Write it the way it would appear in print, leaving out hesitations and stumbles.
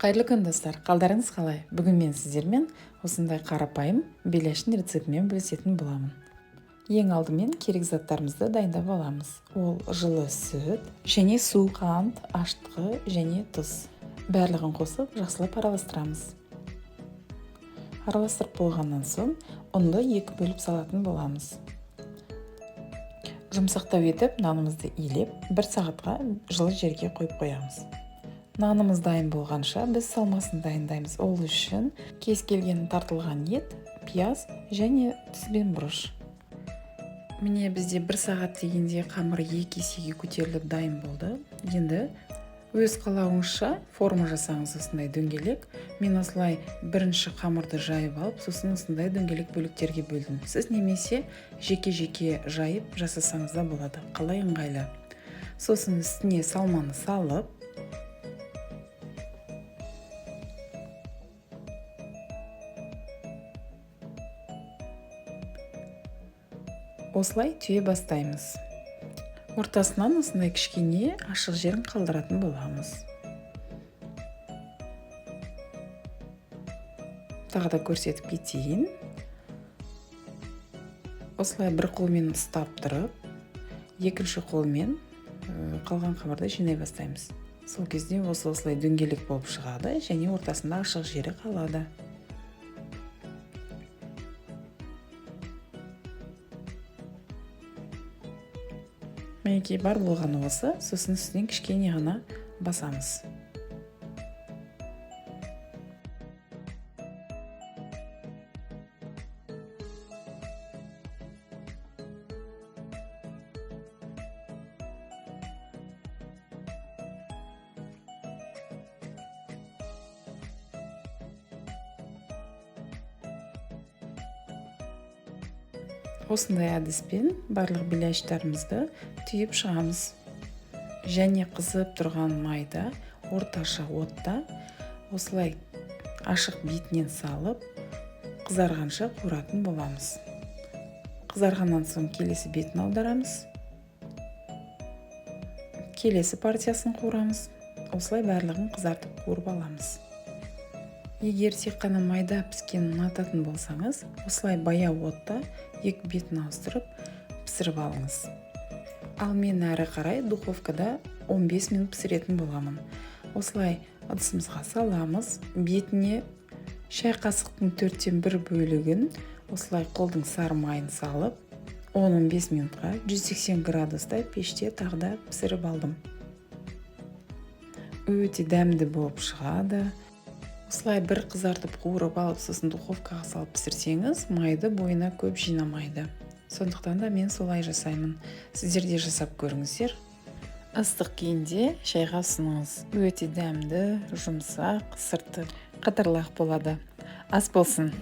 Қайырлы күн достар, қалдарыңыз қалай? Бүгін мен сіздермен осындай қарапайым беляштың рецептімен бөлісетін боламын. Ең алдымен керек заттарымызды дайындап аламыз. Ол жылы сүт, және су, қант, аштығы және тұз. Барлығын қосып, жақсылап араластырамыз. Араластырып болғаннан соң, ұнды екі бөліп салатын боламыз. Жұмсақтау етіп, нанымызды илеп, 1 сағатқа жылы жерге қойып қоямыз. Нанымыз дайын болғанша біз салмасын дайындаймыз. Ол үшін кез келген тартылған ет, пияз және тұз бен бұрыш. Міне бізде 1 сағат дегенде қамыр 2 есеге көтеріліп дайын болды. Енді өз қалауыңызша форма жасаңыз осындай дөңгелек. Мен осылай бірінші қамырды жайып алып, сосын осындай дөңгелек бөліктерге бөлдім. Сіз немесе жеке-жеке жайып жасасаңыз да болады, қалай ыңғайлы. Сосын үстіне салманы салып, осылай түйе бастаймыз. Ортасынан осындай кішкене ашық жерін қалдыратын боламыз. Тағы да көрсетіп кетейін. Осылай бір қолмен ұстап тұрып, екінші қолмен қалған қамырды жинай бастаймыз. Сол кезде осылай дөңгелек болып шығады және ортасында ашық жері қалады. Мінекей бар болғаны осы, сосын үстінен кішкене ғана басамыз. Осындай әдіспен барлық беляштарымызды түйіп шығамыз. Және қызып тұрған майда орташа отта осылай ашық бетінен салып, қызарғанша қуыратын боламыз. Қызарғаннан соң келесі бетін аударамыз. Келесі партиясын қуырамыз. Осылай барлығын қызартып қуырып аламыз. Егер тек қана майда піскенін ұнататын болсаңыз, осылай баяу отта екі бетін ауыстырып пісіріп алыңыз. Ал мен әрі қарай духовкада 15 минут пісіретін боламын. Осылай ыдысымызға саламыз, бетіне шай қасықтың 1/4 бөлігін осылай қолдың сары майын салып, 10-15 минутқа 180 градуста пеште тағы да пісіріп алдым. Өте дәмді болып шығады. Осылай бір қызартып қуырып алып, сосын духовкаға салып пісірсеңіз, майды бойына көп жинамайды. Сондықтан да мен солай жасаймын. Сіздер де жасап көріңіздер. Ыстық күйінде шайға ұсыныңыз. Өте дәмді, жұмсақ, сырты қатарлақ болады. Ас болсын.